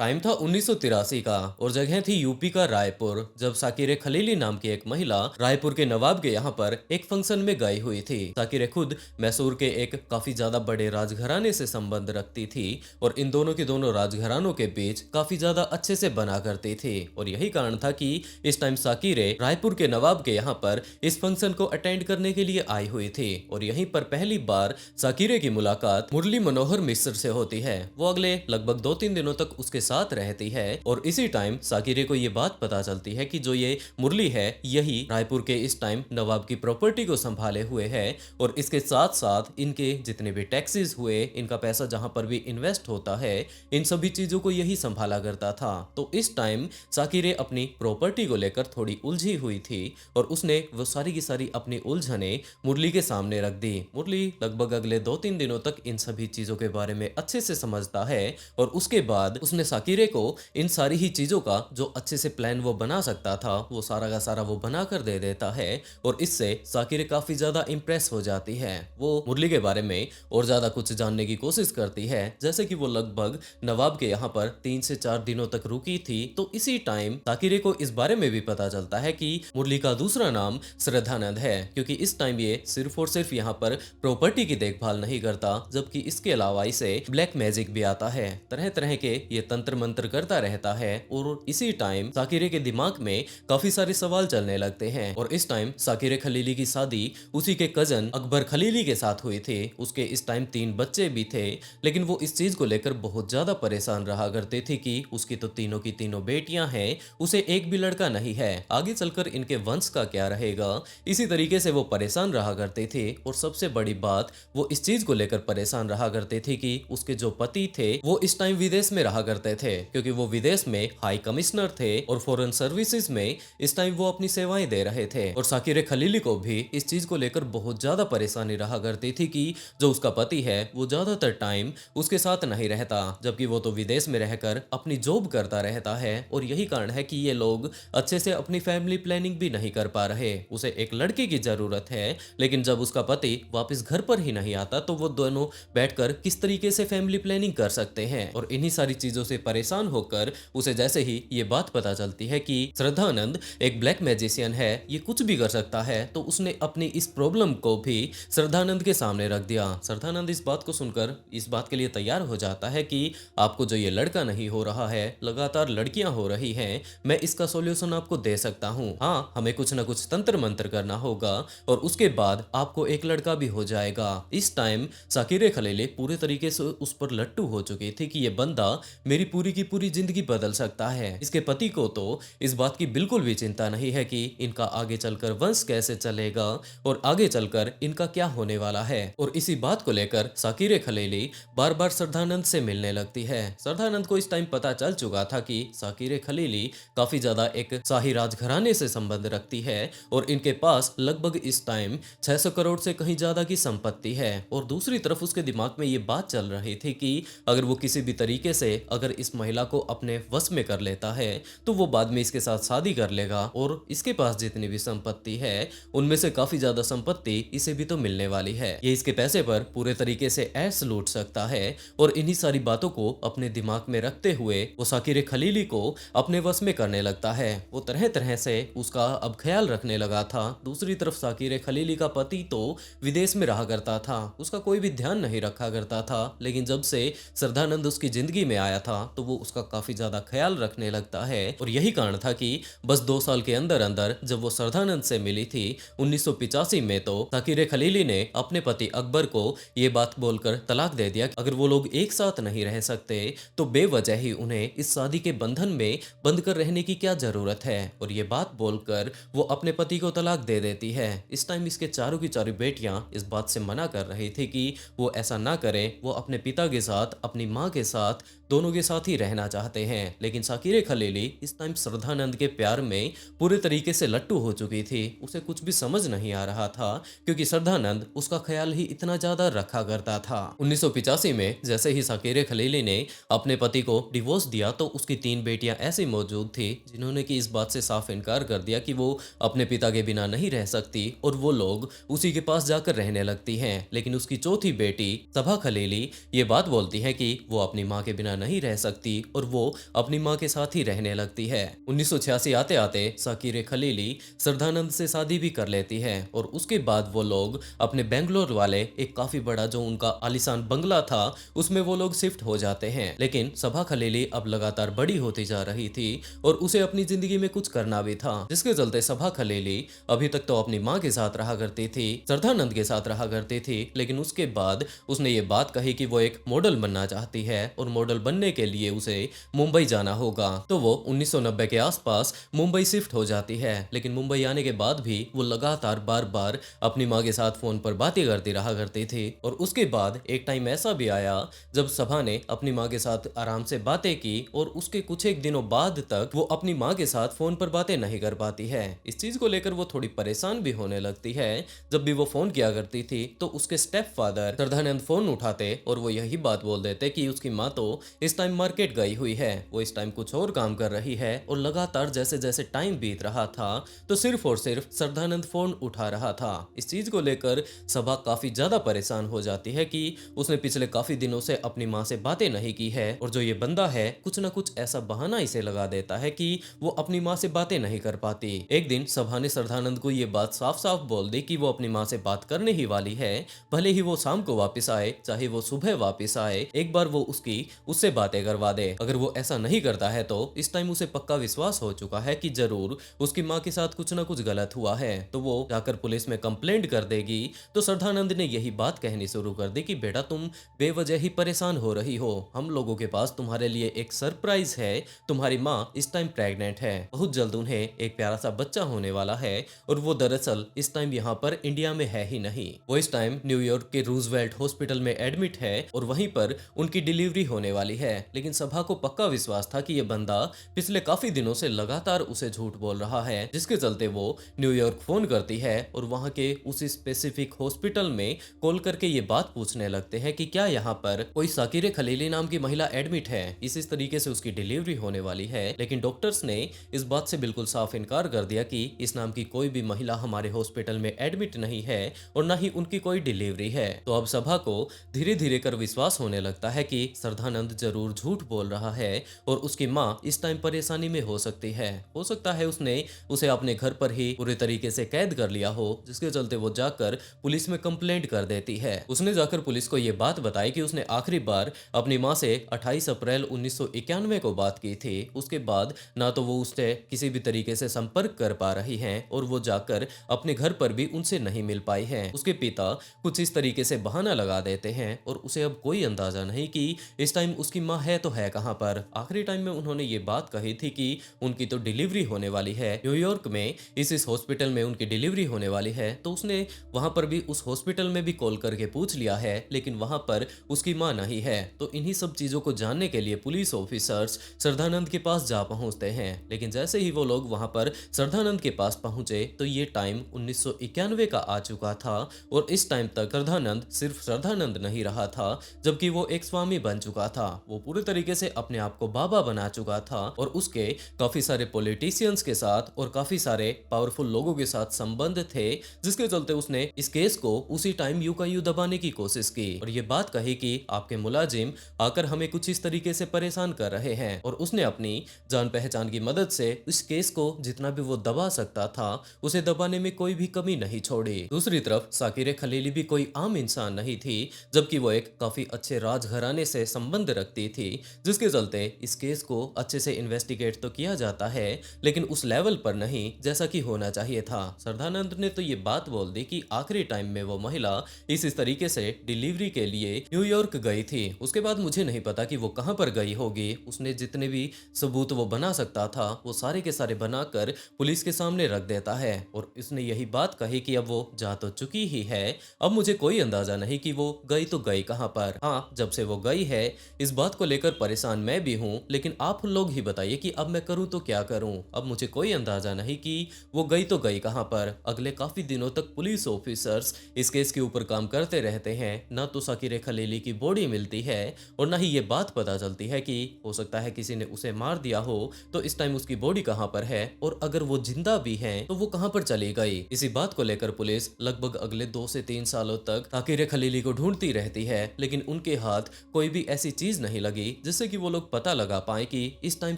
Time था 1983 का और जगह थी यूपी का रायपुर। जब साकिरे खलीली नाम की एक महिला रायपुर के नवाब के यहाँ पर एक फंक्शन में गई हुई थी। साकिरे खुद मैसूर के एक काफी ज्यादा बड़े राजघराने से संबंध रखती थी और इन दोनों के दोनों राजघरानों के बीच काफी ज्यादा अच्छे से बना करती थी और यही कारण था कि इस टाइम साकिरे रायपुर के नवाब के यहाँ पर इस फंक्शन को अटेंड करने के लिए आई हुई थी और यहीं पर पहली बार साकिरे की मुलाकात मुरली मनोहर मिश्र से होती है। वो अगले लगभग 2-3 दिनों तक उसके साथ रहती है और इसी टाइम साकिरे को ये बात पता चलती है कि जो ये मुरली है यही रायपुर के इस टाइम नवाब की प्रॉपर्टी को संभाले हुए है और इसके साथ साथ इनके जितने भी टैक्सेस हुए, इनका पैसा जहां पर भी इन्वेस्ट होता है, इन सभी चीजों को यही संभाला करता था। तो इस टाइम साकिरे अपनी प्रॉपर्टी को लेकर थोड़ी उलझी हुई थी और उसने वो सारी की सारी अपनी उलझने मुरली के सामने रख दी। मुरली लगभग अगले 2-3 दिनों तक इन सभी चीजों के बारे में अच्छे से समझता है और उसके बाद उसने साकिरे को इन सारी ही चीजों का जो अच्छे से प्लान वो बना सकता था वो सारा का सारा वो बना कर दे देता है और इससे साकिरे काफी ज्यादा इंप्रेस हो जाती है। वो मुरली के बारे में और ज्यादा कुछ जानने की कोशिश करती है, जैसे कि वो लगभग नवाब के यहाँ पर 3 से 4 दिनों तक रुकी थी। तो इसी टाइम साकिरे को इस बारे में भी पता चलता है कि मुरली का दूसरा नाम श्रद्धानंद है, क्योंकि इस टाइम ये सिर्फ और सिर्फ यहाँ पर प्रॉपर्टी की देखभाल नहीं करता, जबकि इसके अलावा इसे ब्लैक मैजिक भी आता है। तरह तरह के ये तंत्र मंत्र करता रहता है और इसी टाइम साकिरे के दिमाग में काफी सारे सवाल चलने लगते हैं। और इस टाइम साकिरे खलीली की शादी उसी के कजन अकबर खलीली के साथ हुई थी। उसके इस टाइम 3 बच्चे भी थे, लेकिन वो इस चीज को लेकर बहुत ज्यादा परेशान रहा करते थे कि उसकी तो तीनों की तीनों बेटियां हैं, उसे एक भी लड़का नहीं है, आगे चलकर इनके वंश का क्या रहेगा। इसी तरीके से वो परेशान रहा करते थे और सबसे बड़ी बात वो इस चीज को लेकर परेशान रहा करते थे कि उसके जो पति थे वो इस टाइम विदेश में रहा करते थे, क्योंकि वो विदेश में हाई कमिश्नर थे और फॉरेन सर्विसेज में इस टाइम वो अपनी सेवाएं दे रहे थे। और साकिरे खलीली को भी इस चीज को लेकर बहुत ज्यादा परेशानी रहा करती थी कि जो उसका पति है वो ज्यादातर टाइम उसके साथ नहीं रहता, जबकि वो तो विदेश में रहकर अपनी जॉब करता रहता है। और यही कारण है कि ये लोग अच्छे से अपनी फैमिली प्लानिंग भी नहीं कर पा रहे। उसे एक लड़के की जरूरत है, लेकिन जब उसका पति वापस घर पर ही नहीं आता तो वो दोनों बैठकर किस तरीके से फैमिली प्लानिंग कर सकते हैं। और इन्हीं सारी चीजों से परेशान होकर उसे जैसे ही ये बात पता चलती है कि श्रद्धानंद एक ब्लैक मैजिशियन है, ये कुछ भी कर सकता है, तो उसने अपनी इस प्रॉब्लम को भी श्रद्धानंद के सामने रख दिया। श्रद्धानंद इस बात को सुनकर इस बात के लिए तैयार हो जाता है कि आपको जो ये लड़का नहीं हो रहा है, लगातार लड़कियां हो रही हैं, मैं इसका सॉल्यूशन आपको दे सकता हूँ। हाँ, हमें कुछ ना कुछ तंत्र मंत्र करना होगा और उसके बाद आपको एक लड़का भी हो जाएगा। इस टाइम साकिरे खलीली पूरे तरीके से उस पर लट्टू हो चुकी थी कि ये बंदा मेरी पूरी की पूरी जिंदगी बदल सकता है। इसके पति को तो इस बात की बिल्कुल भी चिंता नहीं है कि इनका आगे चलकर वंश कैसे चलेगा और आगे चलकर इनका क्या होने वाला है। और इसी बात को लेकर साकिरे खलीली बार बार श्रद्धानंद से मिलने लगती है। श्रद्धानंद को इस टाइम पता चल चुका था कि साकिरे खलीली काफी ज्यादा एक शाही राजघराने से संबंध रखती है और इनके पास लगभग इस टाइम 600 करोड़ से कहीं ज्यादा की संपत्ति है। और दूसरी तरफ उसके दिमाग में ये बात चल रही थी कि अगर वो किसी भी तरीके से अगर इस महिला को अपने वश में कर लेता है तो वो बाद में इसके साथ शादी कर लेगा और इसके पास जितनी भी संपत्ति है उनमें से काफी ज्यादा संपत्ति इसे भी तो मिलने वाली है। ये इसके पैसे पर पूरे तरीके से ऐश लूट सकता है। और इन्हीं सारी बातों को अपने दिमाग में रखते हुए वो साकिरे खलीली को अपने वश में करने लगता है। वो तरह तरह से उसका अब ख्याल रखने लगा था। दूसरी तरफ साकिरे खलीली का पति तो विदेश में रहा करता था, उसका कोई भी ध्यान नहीं रखा करता था, लेकिन जब से श्रद्धानंद उसकी जिंदगी में आया था तो वो उसका काफी ज्यादा ख्याल रखने लगता है। और यही कारण था कि बस 2 साल के अंदर अंदर जब वो श्रद्धानंद से मिली थी 1985 में, तो साकिरे खलीली ने अपने पति अकबर को ये बात बोलकर तलाक दे दिया। अगर वो लोग एक साथ नहीं रह सकते तो बेवजह ही उन्हें इस शादी के बंधन में बंद कर रहने की क्या जरूरत है। और ये बात बोलकर वो अपने पति को तलाक दे देती है। इस टाइम इसके चारों की चारों बेटियां इस बात से मना कर रही थी कि वो ऐसा ना करें, वो अपने पिता के साथ अपनी माँ के साथ दोनों के साथ ही रहना चाहते हैं। लेकिन साकिरे खलीली इस टाइम श्रद्धानंद के प्यार में पूरे तरीके से लट्टू हो चुकी थी। उसे कुछ भी समझ नहीं आ रहा था, क्योंकि श्रद्धानंद उसका ख्याल ही इतना ज्यादा रखा करता था। 1985 में जैसे ही साकिरे खलीली ने अपने पति को डिवोर्स दिया तो उसकी 3 बेटियां ऐसी मौजूद थी जिन्होंने कि इस बात से साफ इनकार कर दिया कि वो अपने पिता के बिना नहीं रह सकती और वो लोग उसी के पास जाकर रहने लगती हैं। लेकिन उसकी चौथी बेटी सभा खलीली ये बात बोलती है कि वो अपनी माँ के बिना नहीं रह सकती और वो अपनी माँ के साथ ही रहने लगती है। 1986 आते आते साकिर खलीली श्रद्धानंद से शादी भी कर लेती है और उसके बाद वो लोग अपने बेंगलोर वाले एक काफी बड़ा जो उनका आलीशान बंगला था उसमें वो लोग शिफ्ट हो जाते हैं। लेकिन सभा खलीली अब लगातार बड़ी होती जा रही थी और उसे अपनी जिंदगी में कुछ करना भी था, जिसके चलते सभा खलीली अभी तक तो अपनी माँ के साथ रहा करती थी, श्रद्धानंद के साथ रहा करती थी, लेकिन उसके बाद उसने ये बात कही कि वो एक मॉडल बनना चाहती है और मॉडल बनने के लिए उसे मुंबई जाना होगा। तो वो 1990 के आसपास मुंबई शिफ्ट हो जाती है। लेकिन मुंबई आने के बाद भी वो लगातार बार बार अपनी माँ के साथ फोन पर बातें करती रहा करती थी और उसके बाद एक टाइम ऐसा भी आया जब सभा ने अपनी माँ के साथ आराम से बातें की और उसके कुछ एक दिनों बाद तक वो अपनी माँ के साथ फोन पर बातें नहीं कर पाती है। इस चीज को लेकर वो थोड़ी परेशान भी होने लगती है। जब भी वो फोन किया करती थी तो उसके स्टेप फादर श्रद्धानंद फोन उठाते और वो यही बात बोल देते कि उसकी माँ तो इस टाइम मार्केट गई हुई है, वो इस टाइम कुछ और काम कर रही है। और लगातार जैसे जैसे टाइम बीत रहा था तो सिर्फ और सिर्फ श्रद्धानंद फोन उठा रहा था। इस चीज को लेकर सभा काफी ज्यादा परेशान हो जाती है कि उसने पिछले काफी दिनों से अपनी माँ से बातें नहीं की है और जो ये बंदा है कुछ ना कुछ ऐसा बहाना इसे लगा देता है कि वो अपनी माँ से बातें नहीं कर पाती। एक दिन सभा ने श्रद्धानंद को ये बात साफ साफ बोल दी कि वो अपनी माँ से बात करने ही वाली है, भले ही वो शाम को वापस आए चाहे वो सुबह वापस आए, एक बार वो उससे बातें करवा दे। अगर वो ऐसा नहीं करता है तो इस टाइम उसे पक्का विश्वास हो चुका है कि जरूर उसकी माँ के साथ कुछ ना कुछ गलत हुआ है, तो वो जाकर पुलिस में कंप्लेंट कर देगी। तो श्रद्धानंद ने यही बात कहनी शुरू कर दी कि बेटा तुम बेवजह ही परेशान हो रही हो, हम लोगों के पास तुम्हारे लिए एक सरप्राइज है, तुम्हारी माँ इस टाइम प्रेग्नेंट है, बहुत जल्द उन्हें एक प्यारा सा बच्चा होने वाला है और वो दरअसल इस टाइम यहाँ पर इंडिया में है ही नहीं, वो इस टाइम न्यूयॉर्क के रूजवेल्ट हॉस्पिटल में एडमिट है और वहीं पर उनकी डिलीवरी होने वाली है। लेकिन सभा को पक्का विश्वास था कि ये बंदा पिछले काफी दिनों से लगातार उसे झूठ बोल रहा है, जिसके चलते वो न्यूयॉर्क फोन करती है और वहां के उसी स्पेसिफिक हॉस्पिटल में कॉल करके ये बात पूछने लगते हैं कि क्या यहाँ पर कोई साकिर खलीली नाम की महिला एडमिट है, इस तरीके से उसकी डिलीवरी होने वाली है। लेकिन डॉक्टर्स ने इस बात से बिल्कुल साफ इनकार कर दिया कि इस नाम की कोई भी महिला हमारे हॉस्पिटल में एडमिट नहीं है और न ही उनकी कोई डिलीवरी है। तो अब सभा को धीरे धीरे कर विश्वास होने लगता है कि श्रद्धानंद जरूर झूठ बोल रहा है और उसकी माँ इस टाइम परेशानी में हो सकती है। हो सकता है उसने उसे अपने घर पर ही पूरे तरीके से कैद कर लिया हो, जिसके चलते वो जाकर पुलिस में कंप्लेंट कर देती है। उसने जाकर पुलिस को ये बात बताई कि उसने आखिरी बार अपनी माँ से 28 अप्रैल 1991 को बात की थी। उसके बाद ना तो वो उससे किसी भी तरीके से संपर्क कर पा रही हैं और वो जाकर अपने घर पर भी उनसे नहीं मिल पाई है। उसके पिता कुछ इस तरीके से बहाना लगा देते हैं और उसे अब कोई अंदाजा नहीं कि इस टाइम उसकी माँ है तो है कहाँ पर। आखिरी टाइम में उन्होंने ये बात कही थी कि उनकी तो डिलीवरी होने वाली है न्यूयॉर्क में, इस हॉस्पिटल में उनकी डिलीवरी होने वाली है। तो उसने वहां पर भी उस हॉस्पिटल में भी कॉल करके पूछ लिया है, लेकिन वहां पर उसकी मां नहीं है। तो इन्हीं सब चीजों को जानने के लिए पुलिस ऑफिसर्स श्रद्धानंद के पास जा पहुंचते हैं। लेकिन जैसे ही वो लोग वहां पर श्रद्धानंद के पास पहुंचे तो ये टाइम 1991 का आ चुका था और इस टाइम तक श्रद्धानंद सिर्फ श्रद्धानंद नहीं रहा था, जबकि वो एक स्वामी बन चुका था। वो पूरे तरीके से अपने आप को बाबा बना चुका था और उसके काफी सारे पॉलिटिशियंस के साथ और काफी सारे पावरफुल लोगों के साथ संबंध थे, जिसके चलते उसने इस केस को उसी टाइम यूं का यूं दबाने की कोशिश की और ये बात कही कि आपके मुलाजिम आकर हमें कुछ इस तरीके से परेशान कर रहे हैं। और उसने अपनी जान पहचान की मदद से इस केस को जितना भी वो दबा सकता था उसे दबाने में कोई भी कमी नहीं छोड़ी। दूसरी तरफ साकिर खलीली भी कोई आम इंसान नहीं थी, जबकि वो एक काफी अच्छे राजघराने से संबंध रखती थी, जिसके चलते इस केस को अच्छे से इन्वेस्टिगेट तो किया जाता है लेकिन उस लेवल पर नहीं जैसा कि होना चाहिए था। श्रद्धानंद ने तो ये बात बोल दी कि आखिरी टाइम में वो महिला इस तरीके से डिलीवरी के लिए न्यूयॉर्क गई थी। उसके बाद मुझे नहीं पता कि वो कहां पर गई होगी। उसने जितने भी सबूत वो बना सकता था वो सारे के सारे बनाकर पुलिस के सामने रख देता है और उसने यही बात कही कि अब वो जा तो चुकी ही है, अब मुझे कोई अंदाजा नहीं कि वो गई तो गई कहां पर। हाँ, जब से वो गई है इस बात को लेकर परेशान मैं भी हूँ, लेकिन आप लोग ही बताइए कि अब मैं करूँ तो क्या करूँ। अब मुझे कोई अंदाजा नहीं कि वो गई तो गई कहां पर। अगले काफी दिनों तक पुलिस ऑफिसर्स इस केस के ऊपर काम करते रहते हैं, ना तो साकिर खलीली की बॉडी मिलती है और ना ही ये बात पता चलती है कि हो सकता है किसी ने उसे मार दिया हो, तो इस टाइम उसकी बॉडी कहां पर है और अगर वो जिंदा भी है तो वो कहां पर चली गई। इसी बात को लेकर पुलिस लगभग अगले 2 से 3 सालों तक साकिर खलीली को ढूंढती रहती है, लेकिन उनके हाथ कोई भी ऐसी चीज नहीं लगी जिससे कि वो लोग पता लगा पाए कि इस टाइम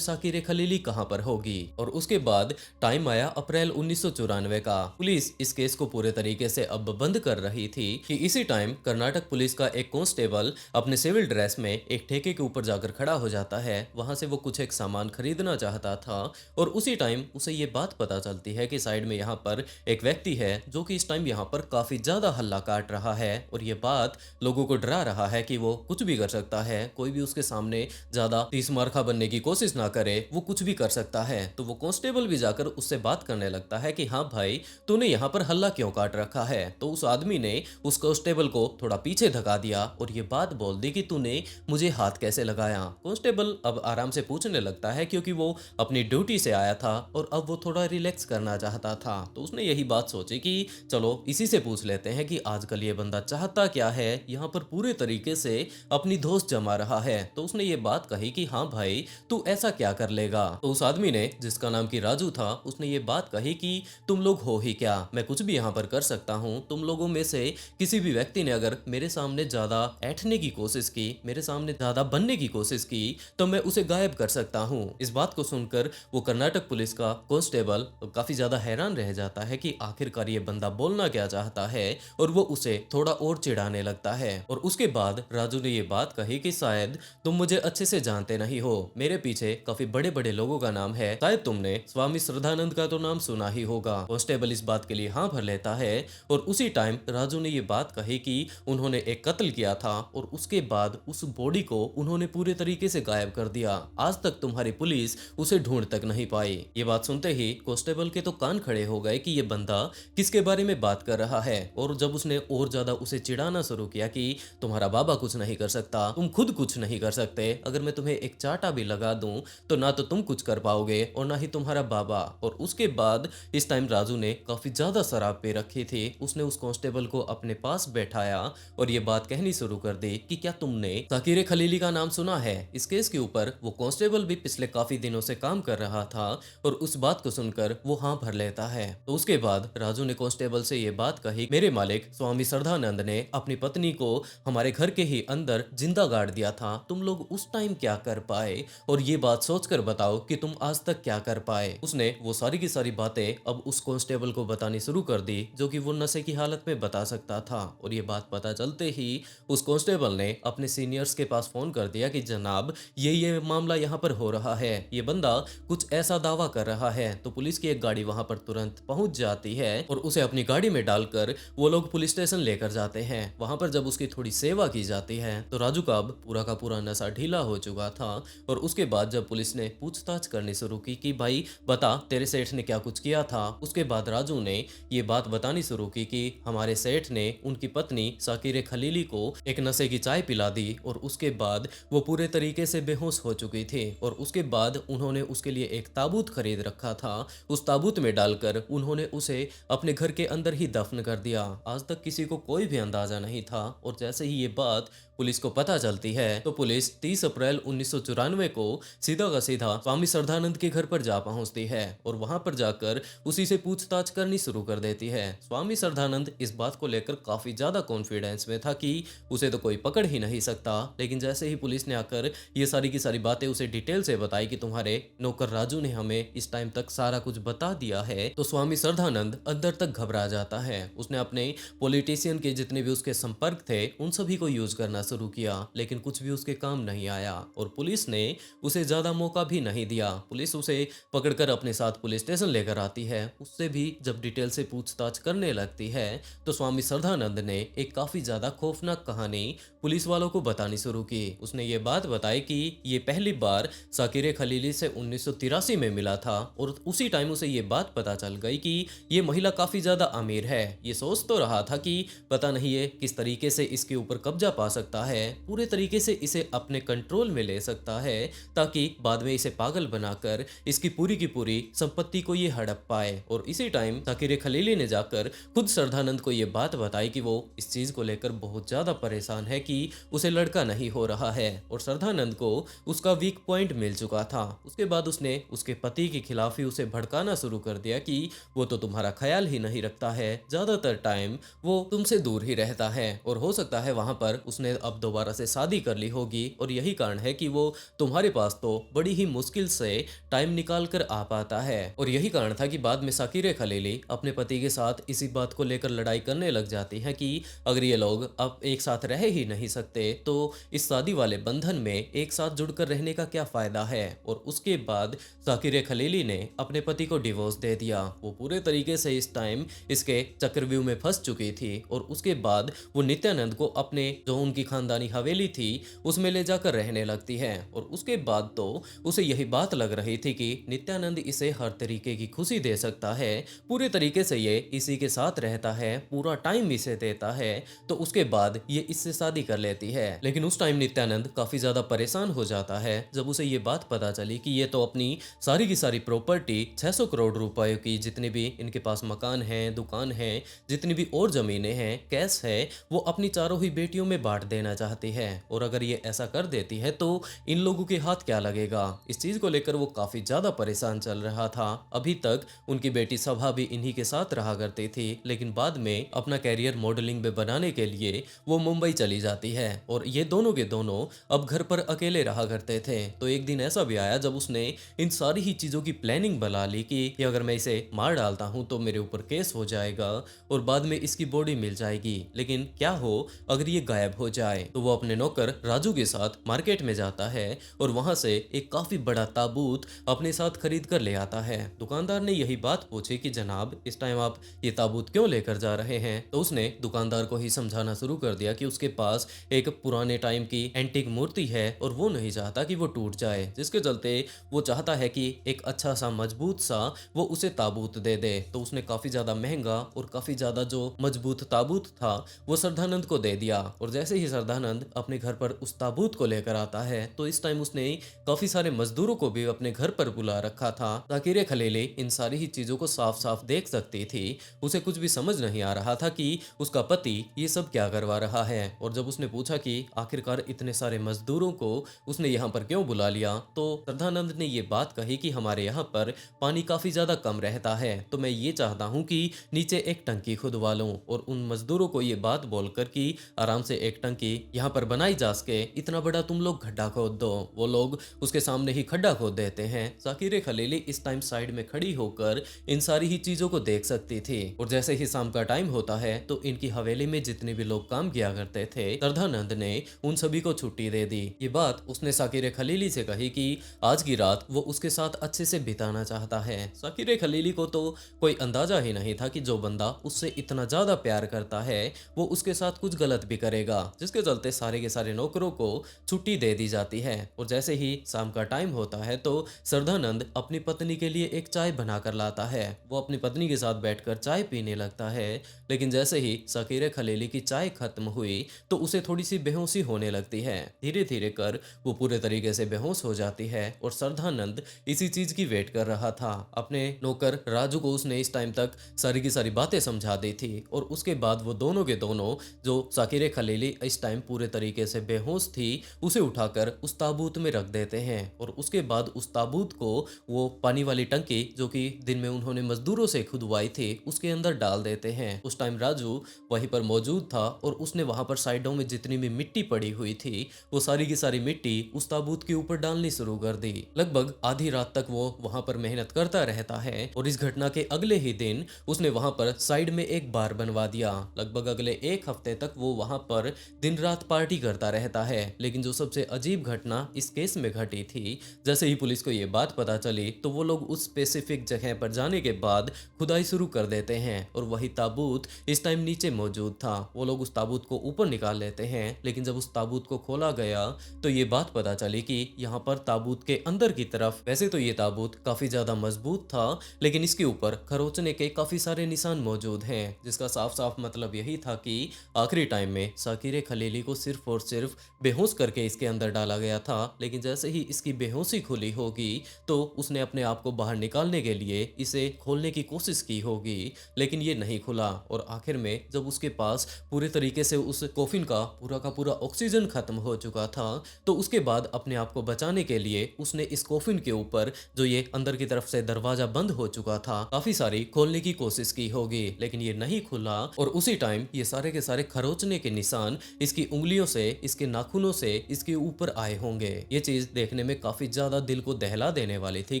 साकिर खलीली कहां पर होगी। और उसके बाद टाइम आया अप्रैल 1994 का। पुलिस इस केस को पूरे तरीके से अब बंद कर रही थी कि इसी टाइम कर्नाटक पुलिस का एक कांस्टेबल अपने सिविल ड्रेस में एक ठेके के ऊपर जाकर खड़ा हो जाता है। वहां से वो कुछ एक सामान खरीदना चाहता था और उसी टाइम उसे ये बात पता चलती है कि साइड में यहाँ पर एक व्यक्ति है जो कि इस टाइम यहाँ पर काफी ज्यादा हल्ला काट रहा है और ये बात लोगों को डरा रहा है कि वो कुछ भी कर सकता है, कोई भी उसके सामने ज्यादा तीस मारखा बनने की कोशिश ना करे, वो कुछ भी कर सकता है। तो वो कांस्टेबल भी जाकर उससे बात करने लगता है कि हाँ भाई, तूने यहाँ पर हल्ला क्यों काट रखा है। तो उस आदमी ने उस कांस्टेबल को थोड़ा पीछे धका दिया और ये बात बोल दी कि तूने मुझे हाथ कैसे लगाया। कांस्टेबल अब आराम से पूछने लगता है क्योंकि वो अपनी ड्यूटी से आया था और अब वो थोड़ा रिलैक्स करना चाहता था। तो उसने यही बात सोची कि चलो इसी से पूछ लेते हैं कि आजकल ये बंदा चाहता क्या है, यहाँ पर पूरे तरीके से अपनी दोस्त जमा रहा है। तो उसने ये बात कही कि हाँ भाई, तू ऐसा क्या कर लेगा। तो उस आदमी ने, जिसका नाम की राजू था, उसने ये बात कही कि तुम लोग हो ही क्या, मैं कुछ भी यहाँ पर कर सकता हूँ। तुम लोगों में से किसी भी व्यक्ति ने अगर मेरे सामने ज्यादा ऐठने की कोशिश की, मेरे सामने ज्यादा बनने की कोशिश की, तो मैं उसे गायब कर सकता हूँ। इस बात को सुनकर वो कर्नाटक पुलिस का कांस्टेबल काफी ज्यादा हैरान रह जाता है कि आखिरकार ये बंदा बोलना क्या चाहता है और वो उसे थोड़ा और चिढ़ाने लगता है। और उसके बाद राजू ने ये बात कही कि शायद तुम मुझे अच्छे से जानते नहीं हो, मेरे पीछे काफी बड़े बड़े लोगों का नाम है, शायद तुमने स्वामी श्रद्धानंद का तो नाम सुना ही होगा। कांस्टेबल इस बात के लिए हाँ भर लेता है और उसी टाइम राजू ने ये बात कही कि उन्होंने एक कत्ल किया था और उसके बाद उस बॉडी को उन्होंने पूरे तरीके से गायब कर दिया। आज तक तुम्हारी पुलिस उसे ढूंढ तक नहीं पाई। ये बात सुनते ही कांस्टेबल के तो कान खड़े हो गए कि ये बंदा किसके बारे में बात कर रहा है। और जब उसने और ज्यादा उसे चिढ़ाना शुरू किया कि तुम्हारा बाबा कुछ नहीं कर सकता, तुम खुद कुछ नहीं कर सकते, अगर मैं तुम्हें एक चाटा भी लगा दूं तो ना तो तुम कुछ कर पाओगे और ना ही तुम्हारा बाबा। और उसके बाद इस टाइम राजू ने काफी ज्यादा शराब पे रखी थी। उसने उस कांस्टेबल को अपने पास बैठाया और ये बात कहनी शुरू कर दी कि क्या तुमने साकिर खलीली का नाम सुना है। इस केस के ऊपर वो कांस्टेबल भी पिछले काफी दिनों से काम कर रहा था और उस बात को सुनकर वो हाँ भर लेता है। तो उसके बाद राजू ने कांस्टेबल से ये बात कही, मेरे मालिक स्वामी श्रद्धानंद ने अपनी पत्नी को हमारे घर के ही अंदर जिंदा गाड़ दिया था, तुम लोग उस टाइम क्या कर पाए और ये बात सोचकर बताओ कि तुम आज तक क्या कर पाए। उसने वो सारी की सारी बातें अब उस कांस्टेबल को बतानी शुरू कर दी जो कि वो नशे की हालत में बता सकता था। और ये बात पता चलते ही उस कांस्टेबल ने अपने सीनियर्स के पास फोन कर दिया कि जनाब ये मामला यहाँ पर हो रहा है, ये बंदा कुछ ऐसा दावा कर रहा है। तो पुलिस की एक गाड़ी वहां पर तुरंत पहुंच जाती है और उसे अपनी गाड़ी में डालकर वो लोग पुलिस स्टेशन लेकर जाते हैं। वहां पर जब उसकी थोड़ी सेवा की जाती है तो राजू का अब पूरा का पूरा नशा ढीला हो चुका था। और उसके बाद जब पुलिस ने पूछताछ करनी शुरू की कि भाई बता तेरे सेठ ने क्या कुछ किया था, उसके बाद राजू ने ये बात बतानी शुरू की कि हमारे सेठ ने उनकी पत्नी साकिर खलीली को एक नशे की चाय पिला दी और उसके बाद वो पूरे तरीके से बेहोश हो चुकी थी। और उसके बाद उन्होंने उसके लिए एक ताबूत खरीद रखा था, उस ताबूत में डालकर उन्होंने उसे अपने घर के अंदर ही दफन कर दिया। आज तक किसी को कोई भी अंदाजा नहीं था। और जैसे ही ये बात पुलिस को पता चलती है तो पुलिस 30 अप्रैल 1994 को सीधा का सीधा स्वामी श्रद्धानंद के घर पर जा पहुंचती है और वहां पर जाकर उसी से पूछताछ करनी शुरू कर देती है। स्वामी श्रद्धानंद इस बात को लेकर काफी ज्यादा कॉन्फिडेंस में था कि उसे तो कोई पकड़ ही नहीं सकता। लेकिन जैसे ही पुलिस ने आकर ये सारी की सारी बातें उसे डिटेल से बताई कि तुम्हारे नौकर राजू ने हमें इस टाइम तक सारा कुछ बता दिया है, तो स्वामी श्रद्धानंद अंदर तक घबरा जाता है। उसने अपने पॉलिटिशियन के जितने भी उसके संपर्क थे उन सभी को यूज करना शुरू किया, लेकिन कुछ भी उसके काम नहीं आया और पुलिस ने उसे ज्यादा मौका भी नहीं दिया। पुलिस उसे पकड़कर अपने साथ पुलिस स्टेशन लेकर आती है। उससे भी जब डिटेल से पूछताछ करने लगती है तो स्वामी श्रद्धानंद ने एक काफी ज्यादा खौफनाक कहानी पुलिस वालों को बतानी शुरू की। उसने ये बात बताई कि ये पहली बार साकिर खलीली से 1983 में मिला था और उसी टाइम उसे ये बात पता चल गई कि ये महिला काफी ज्यादा अमीर है। ये सोच तो रहा था कि पता नहीं ये किस तरीके से इसके ऊपर कब्जा पा सकता है, पूरे तरीके से इसे अपने कंट्रोल में ले सकता है ताकि बाद में इसे पागल बनाकर इसकी पूरी की पूरी संपत्ति को ये हड़प पाए। और इसी टाइम साकिर खलीली ने जाकर खुद श्रद्धानंद को ये बात बताई कि वो इस चीज को लेकर बहुत ज्यादा परेशान है कि उसे लड़का नहीं हो रहा है और श्रद्धानंद को उसका वीक पॉइंट मिल चुका था। उसके बाद उसने उसके पति के खिलाफ ही उसे भड़काना शुरू कर दिया कि वो तो तुम्हारा ख्याल ही नहीं रखता है, ज्यादातर टाइम वो तुमसे दूर ही रहता है और हो सकता है वहां पर उसने अब दोबारा से शादी कर ली होगी और यही कारण है कि वो तुम्हारे पास तो बड़ी ही मुश्किल से टाइम निकाल कर आ पाता है। और यही कारण था कि बाद में साकिरे खलीली अपने पति के साथ इसी बात को लेकर लड़ाई करने लग जाती है कि अगर ये लोग अब एक साथ रह ही नहीं सकते तो इस शादी वाले बंधन में एक साथ जुड़कर रहने का क्या फायदा है। और उसके बाद साकिरे खलीली ने अपने पति को डिवोर्स दे दिया। वो पूरे तरीके से इस टाइम इसके चक्रव्यूह में फंस चुकी थी और उसके बाद वो नित्यानंद को अपने जो उनकी खानदानी हवेली थी उसमें ले जाकर रहने लगती है। और उसके बाद तो उसे यही बात लग रही थी कि नित्यानंद इसे हर तरीके की खुशी दे सकता है, पूरे तरीके से ये इसी के साथ रहता है, पूरा टाइम इसे देता है, तो उसके बाद ये इससे शादी कर लेती है। लेकिन उस टाइम नित्यानंद काफी ज्यादा परेशान हो जाता है जब उसे ये बात पता चली कि ये तो अपनी सारी की सारी प्रॉपर्टी 600 करोड़ रुपए की, जितने भी इनके पास मकान हैं, दुकान है, जितनी भी और जमीनें हैं, कैश है, वो अपनी चारों ही बेटियों में बांट देना चाहती है। और अगर ये ऐसा कर देती है तो इन लोगों के हाथ क्या लगेगा। इस चीज को लेकर वो काफी ज्यादा परेशान चल रहा था। अभी तक उनकी बेटी सभा भी इन्हीं के साथ रहा करती थी, लेकिन बाद में अपना कैरियर मॉडलिंग में बनाने के लिए वो मुंबई चली जाती है और ये दोनों के दोनों अब घर पर अकेले रहा करते थे। तो एक दिन ऐसा भी आया जब उसने इन सारी ही चीजों की प्लानिंग बना ली कि अगर मैं इसे मार डालता हूं तो मेरे ऊपर केस हो जाएगा और बाद में इसकी बॉडी मिल जाएगी, लेकिन क्या हो अगर ये गायब हो जाए। तो वो अपने नौकर राजू के साथ मार्केट में जाता है और वहां से एक काफी बड़ा ताबूत अपने साथ खरीद कर ले आता है। दुकानदार ने यही बात पूछी कि जनाब इस टाइम आप ये ताबूत क्यों लेकर जा रहे हैं। तो उसने दुकानदार को ही समझाना शुरू कर दिया कि उसके पास एक पुराने टाइम की एंटीक मूर्ति है और वो नहीं चाहता कि वो टूट जाए, जिसके चलते वो चाहता है कि एक अच्छा सा मजबूत सा वो उसे ताबूत दे दे। तो उसने काफी ज्यादा महंगा और काफी ज्यादा जो मजबूत ताबूत था वो श्रद्धानंद को दे दिया। और जैसे ही श्रद्धानंद अपने घर पर उस ताबूत को लेकर आता है तो इस टाइम उसने काफी सारे मजदूरों को भी अपने घर पर बुला रखा था ताकि रे खलीली इन सारी ही चीजों को साफ साफ देख सकती थी। उसे कुछ भी समझ नहीं आ रहा था कि उसका पति ये सब क्या करवा रहा है। और जब उसने पूछा कि आखिरकार इतने सारे मजदूरों को उसने यहाँ पर क्यों बुला लिया, तो श्रद्धानंद ने ये बात कही कि हमारे यहाँ पर पानी काफी ज्यादा कम रहता है, तो मैं ये चाहता हूँ कि नीचे एक टंकी खुदवा लूं। और उन मजदूरों को ये बात बोलकर कि आराम से एक टंकी यहाँ पर बनाई जा सके, इतना बड़ा तुम लोग गड्ढा खोद दो। वो लोग उसके सामने ही खड्डा खोद देते हैं। साकिरे खलीली इस टाइम साइड में खड़ी होकर इन सारी ही चीजों को देख सकती थी। और जैसे ही शाम का टाइम होता है तो इनकी हवेली में जितने भी लोग काम किया करते थे श्रद्धानंद ने उन सभी को छुट्टी दे दी। ये बात उसने साकिरे खलीली से कही कि आज की रात वो उसके साथ अच्छे से बिताना चाहता है। साकिरे खलीली को तो कोई अंदाजा ही नहीं था कि जो बंदा उससे इतना ज्यादा प्यार करता है वो उसके साथ कुछ गलत भी करेगा, जिसके चलते सारे के सारे नौकरों को छुट्टी दे दी जाती है। और जैसे ही शाम का टाइम होता है तो श्रद्धानंद अपनी पत्नी के लिए एक चाय बनाकर लाता है। वो अपनी पत्नी के साथ बैठकर चाय पीने लगता है, लेकिन जैसे ही साकिरे खलीली की चाय खत्म हुई तो उसे थोड़ी सी बेहोशी होने लगती है। धीरे धीरे कर वो पूरे तरीके से बेहोश हो जाती है और श्रद्धानंद इसी चीज की वेट कर रहा था। अपने नौकर राजू को उसने इस टाइम तक सारी की सारी बातें समझा दी थी और उसके बाद वो दोनों के दोनों जो साकिरे खलीली इस टाइम पूरे तरीके से बेहोश थी उसे उठाकर उस ताबूत में रख देते हैं। और उसके बाद उस ताबूत को वो पानी वाली टंकी जो कि दिन में उन्होंने मजदूरों से खुदवाई थी उसके अंदर डाल देते हैं। उस टाइम राजू वहीं पर मौजूद था और उसने वहां पर साइडों में जितनी भी मिट्टी पड़ी हुई थी वो सारी की सारी मिट्टी उस ताबूत के ऊपर डालनी शुरू कर दी। लगभग आधी रात तक वो वहां पर मेहनत करता रहता है और इस घटना के अगले ही दिन उसने वहां पर साइड में एक बार बनवा दिया। लगभग अगले एक हफ्ते तक वो वहां पर दिन रात पार्टी करता रहता है। लेकिन जो सबसे अजीब घटना इस केस में घटी थी, जैसे ही पुलिस को ये बात पता चली तो वो लोग उस स्पेसिफिक जगह पर जाने के बाद खुदाई शुरू कर देते हैं और वही ताबूत इस टाइम नीचे मौजूद था। वो लोग उस ताबूत को ऊपर निकाल लेते हैं, लेकिन जब उस ताबूत को खोला गया तो ये बात पता चली कि यहाँ पर ताबूत के अंदर की तरफ, वैसे तो ये ताबूत काफी ज्यादा मजबूत था लेकिन इसके ऊपर खरोचने के काफी सारे निशान मौजूद हैं, जिसका साफ साफ मतलब यही था कि आखिरी टाइम में साकिरे खलीली को सिर्फ और सिर्फ बेहोश करके इसके अंदर डाला गया था। लेकिन जैसे ही इसकी बेहोशी खुली होगी तो उसने अपने आप को बाहर निकालने के लिए इसे खोलने की कोशिश की होगी, लेकिन ये नहीं खुला। और आखिर में जब उसके पास पूरे तरीके से उस कॉफिन का पूरा ऑक्सीजन खत्म हो चुका था तो उसके बाद अपने आप को बचाने के लिए उसने इस कॉफिन के ऊपर जो ये अंदर की तरफ से दरवाजा बंद हो चुका था काफी सारी खोलने की कोशिश की होगी, लेकिन ये नहीं खुला। और उसी टाइम ये सारे के सारे खरोचने के निशान इस इसकी उंगलियों से, इसके नाखूनों से इसके ऊपर आए होंगे। ये चीज देखने में काफी ज्यादा दिल को दहला देने वाली थी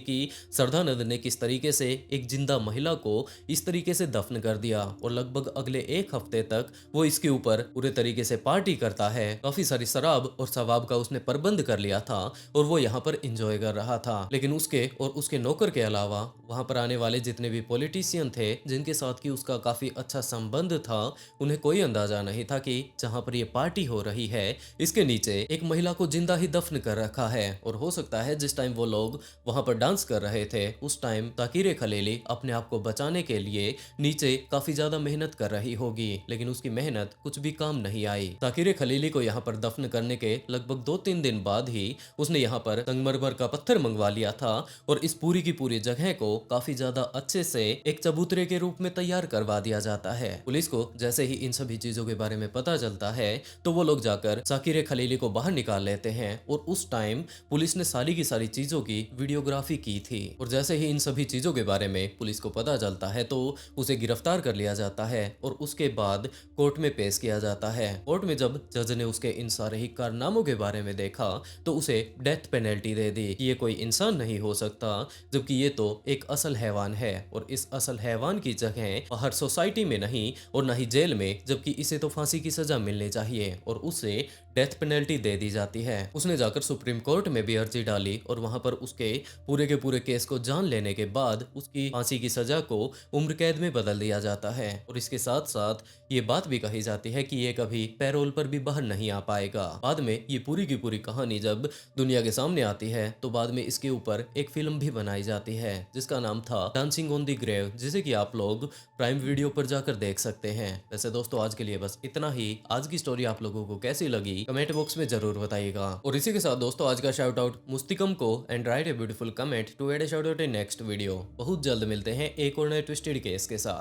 कि सरदानंद ने किस तरीके से एक जिंदा महिला को इस तरीके से दफन कर दिया और लगभग अगले एक हफ्ते तक वो इसके ऊपर पूरे तरीके से पार्टी करता है। काफी सारी शराब और शवाब का उसने प्रबंध कर लिया था और वो यहाँ पर एंजॉय कर रहा था। लेकिन उसके और उसके नौकर के अलावा वहां पर आने वाले जितने भी पॉलिटिशियन थे जिनके साथ की उसका काफी अच्छा संबंध था, उन्हें कोई अंदाजा नहीं था कि जहां पर ये पार्टी हो रही है इसके नीचे एक महिला को जिंदा ही दफन कर रखा है। और हो सकता है जिस टाइम वो लोग वहां पर डांस कर रहे थे उस टाइम ताकीर खलीली अपने आप को बचाने के लिए नीचे काफी ज्यादा मेहनत कर रही होगी, लेकिन उसकी मेहनत कुछ भी काम नहीं आई। ताकीर खलीली को यहाँ पर दफन करने के लगभग 2-3 दिन बाद ही उसने यहाँ पर संगमरमर का पत्थर मंगवा लिया था और इस पूरी की पूरी जगह को काफी ज्यादा अच्छे से एक चबूतरे के रूप में तैयार करवा दिया जाता है। पुलिस को जैसे ही इन सभी चीजों के बारे में पता चलता है तो वो लोग जाकर साकिर खलीली को बाहर निकाल लेते हैं और उस टाइम पुलिस ने सारी की सारी चीजों की वीडियोग्राफी की थी। और जैसे ही इन सभी चीजों के बारे में पुलिस को पता चलता है तो उसे गिरफ्तार कर लिया जाता है और उसके बाद कोर्ट में पेश किया जाता है। कोर्ट में जब जज ने उसके इन सारे ही कारनामों के बारे में देखा तो उसे डेथ पेनल्टी दे दी कि ये कोई इंसान नहीं हो सकता, जबकि ये तो एक असल हैवान है और इस असल हैवान की जगह हर सोसाइटी में नहीं और ना ही जेल में, जबकि इसे तो फांसी की सजा मिलनी चाहिए और उसे डेथ पेनल्टी दे दी जाती है। उसने जाकर सुप्रीम कोर्ट में भी अर्जी डाली और वहां पर उसके पूरे के पूरे केस को जान लेने के बाद उसकी फांसी की सजा को उम्र कैद में बदल दिया जाता है। और इसके साथ साथ ये बात भी कही जाती है कि ये कभी पैरोल पर भी बाहर नहीं आ पाएगा। बाद में ये पूरी की पूरी कहानी जब दुनिया के सामने आती है तो बाद में इसके ऊपर एक फिल्म भी बनाई जाती है जिसका नाम था डांसिंग ऑन द ग्रेव, जिसे कि आप लोग प्राइम वीडियो पर जाकर देख सकते हैं। वैसे दोस्तों आज के लिए बस इतना ही। आज की स्टोरी आप लोगों को कैसी लगी कमेंट बॉक्स में जरूर बताइएगा। और इसी के साथ दोस्तों आज का शाउट आउट मुस्तिकम को and write a beautiful comment to add a shout out in next video. बहुत जल्द मिलते हैं एक और नए ट्विस्टेड केस के साथ।